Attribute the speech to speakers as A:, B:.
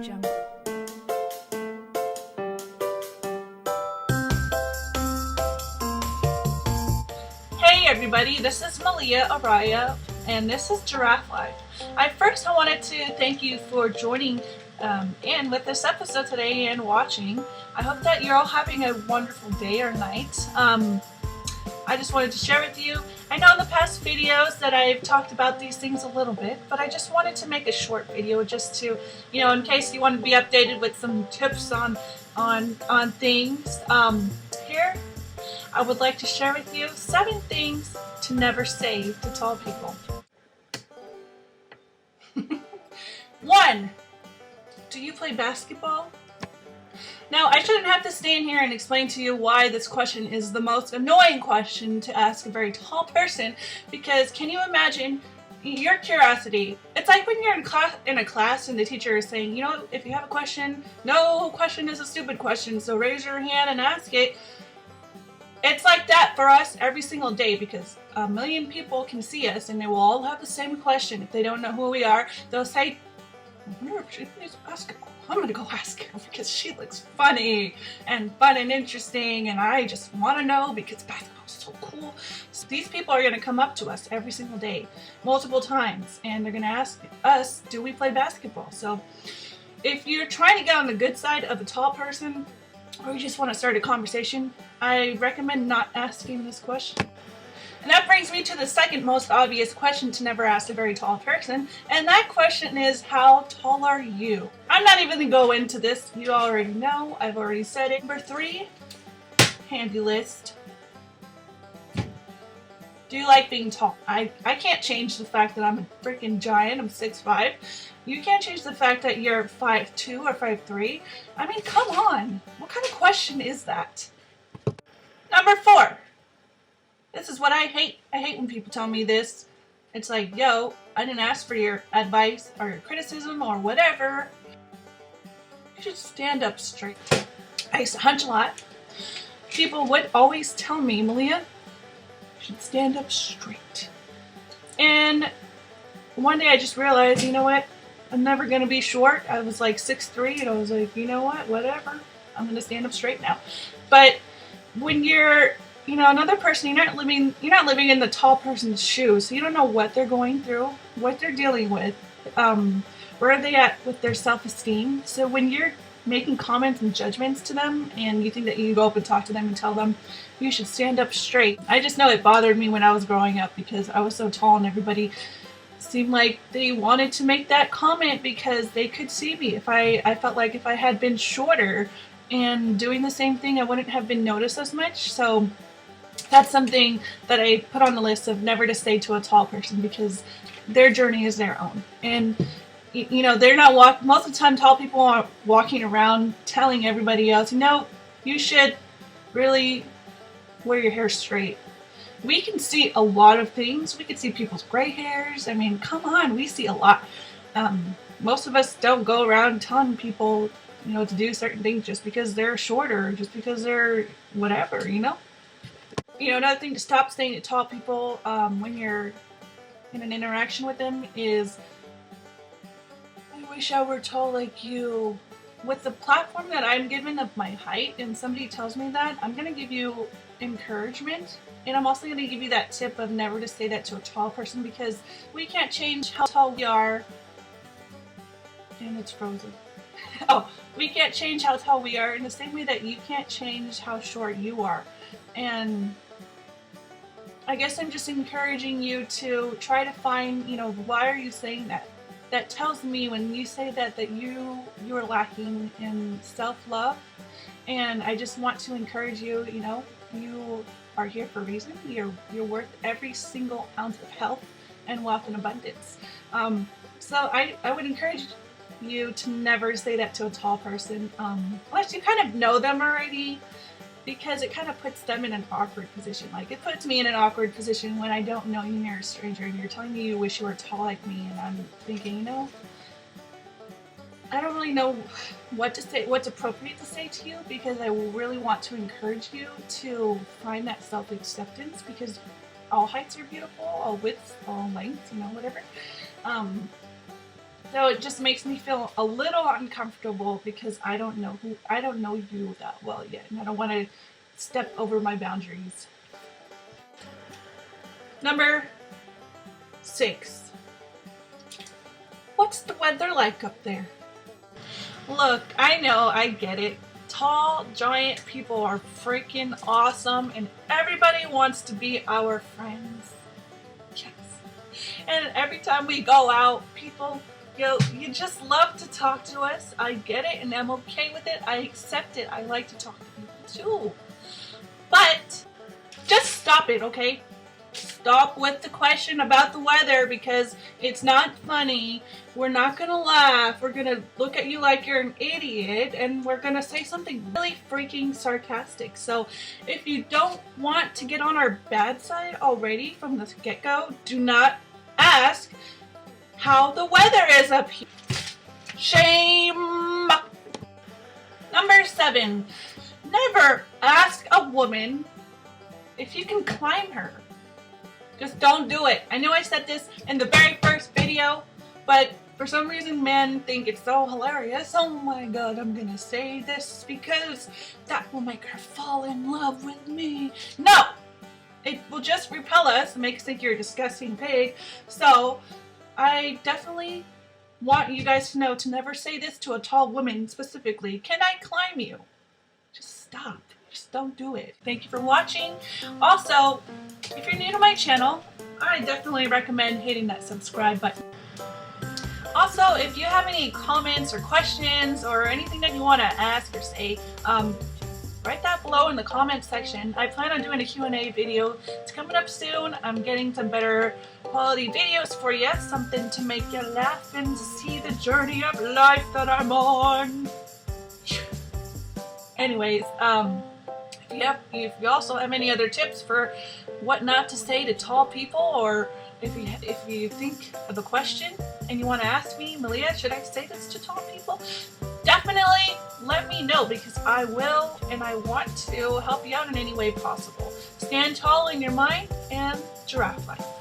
A: Jungle.
B: Hey everybody, this is MaliaArrayah and this is Giraffe Life. I wanted to thank you for joining in with this episode today and watching. I hope that you're all having a wonderful day or night. I just wanted to share with you. I know in the past videos that I've talked about these things a little bit, but I just wanted to make a short video just to, in case you want to be updated with some tips on things. Here, I would like to share with you 7 things to never say to tall people. 1. Do you play basketball? Now, I shouldn't have to stand here and explain to you why this question is the most annoying question to ask a very tall person, because can you imagine your curiosity? It's like when you're in a class and the teacher is saying, if you have a question, no question is a stupid question, so raise your hand and ask it. It's like that for us every single day, because a million people can see us and they will all have the same question. If they don't know who we are, they'll say, I wonder if she plays basketball. I'm going to go ask her because she looks funny and fun and interesting, and I just want to know because basketball is so cool. So these people are going to come up to us every single day, multiple times, and they're going to ask us, do we play basketball? So if you're trying to get on the good side of a tall person, or you just want to start a conversation, I recommend not asking this question. And that brings me to the second most obvious question to never ask a very tall person, and that question is, how tall are you? I'm not even going to go into this. You already know. I've already said it. Number 3, handy list. Do you like being tall? I can't change the fact that I'm a freaking giant. I'm 6'5". You can't change the fact that you're 5'2" or 5'3". I mean, come on. What kind of question is that? Number 4. This is what I hate. I hate when people tell me this. It's like, yo, I didn't ask for your advice or your criticism or whatever. You should stand up straight. I used to hunch a lot. People would always tell me, Malia, you should stand up straight. And one day I just realized, you know what? I'm never going to be short. I was like 6'3", and I was like, you know what? Whatever. I'm going to stand up straight now. But when you're another person, you're not living in the tall person's shoes, so you don't know what they're going through, what they're dealing with, where are they at with their self-esteem. So when you're making comments and judgments to them, and you think that you can go up and talk to them and tell them you should stand up straight, I just know it bothered me when I was growing up because I was so tall and everybody seemed like they wanted to make that comment because they could see me. I felt like if I had been shorter and doing the same thing, I wouldn't have been noticed as much. So that's something that I put on the list of never to say to a tall person, because their journey is their own. And, they're not most of the time tall people aren't walking around telling everybody else, you should really wear your hair straight. We can see a lot of things. We can see people's gray hairs. I mean, come on, we see a lot. Most of us don't go around telling people, to do certain things just because they're shorter, just because they're whatever, Another thing to stop saying to tall people when you're in an interaction with them is, I wish I were tall like you. With the platform that I'm given of my height, and somebody tells me that, I'm going to give you encouragement, and I'm also going to give you that tip of never to say that to a tall person, because we can't change how tall we are. And it's frozen. We can't change how tall we are in the same way that you can't change how short you are. And I guess I'm just encouraging you to try to find, why are you saying that? That tells me when you say that you're lacking in self-love. And I just want to encourage you, you are here for a reason. You're worth every single ounce of health and wealth and abundance. So I would encourage you to never say that to a tall person, unless you kind of know them already, because it kind of puts them in an awkward position. Like, it puts me in an awkward position when I don't know you and you're a stranger and you're telling me you wish you were tall like me, and I'm thinking, I don't really know what to say, what's appropriate to say to you, because I really want to encourage you to find that self-acceptance, because all heights are beautiful, all widths, all lengths, whatever. So it just makes me feel a little uncomfortable because I don't know you that well yet, and I don't want to step over my boundaries. Number 6. What's the weather like up there? Look, I know, I get it. Tall, giant people are freaking awesome, and everybody wants to be our friends. Yes. And every time we go out, people, you just love to talk to us. I get it, and I'm okay with it. I accept it. I like to talk to people too. But just stop it, okay? Stop with the question about the weather because it's not funny. We're not gonna laugh. We're gonna look at you like you're an idiot, and we're gonna say something really freaking sarcastic. So if you don't want to get on our bad side already from the get-go, do not ask how the weather is up here. Shame! Number 7. Never ask a woman if you can climb her. Just don't do it. I know I said this in the very first video, but for some reason men think it's so hilarious. Oh my god, I'm gonna say this because that will make her fall in love with me. No! It will just repel us and make us think you're a disgusting pig. So I definitely want you guys to know to never say this to a tall woman specifically. Can I climb you? Just stop. Just don't do it. Thank you for watching. Also, if you're new to my channel, I definitely recommend hitting that subscribe button. Also, if you have any comments or questions or anything that you want to ask or say, write that below in the comment section. I plan on doing a Q&A video. It's coming up soon. I'm getting some better quality videos for you. Something to make you laugh and see the journey of life that I'm on. Anyways, if you also have any other tips for what not to say to tall people, or if you think of a question and you want to ask me, Malia, should I say this to tall people? Definitely let me know because I will and I want to help you out in any way possible. Stand tall in your mind and giraffe life.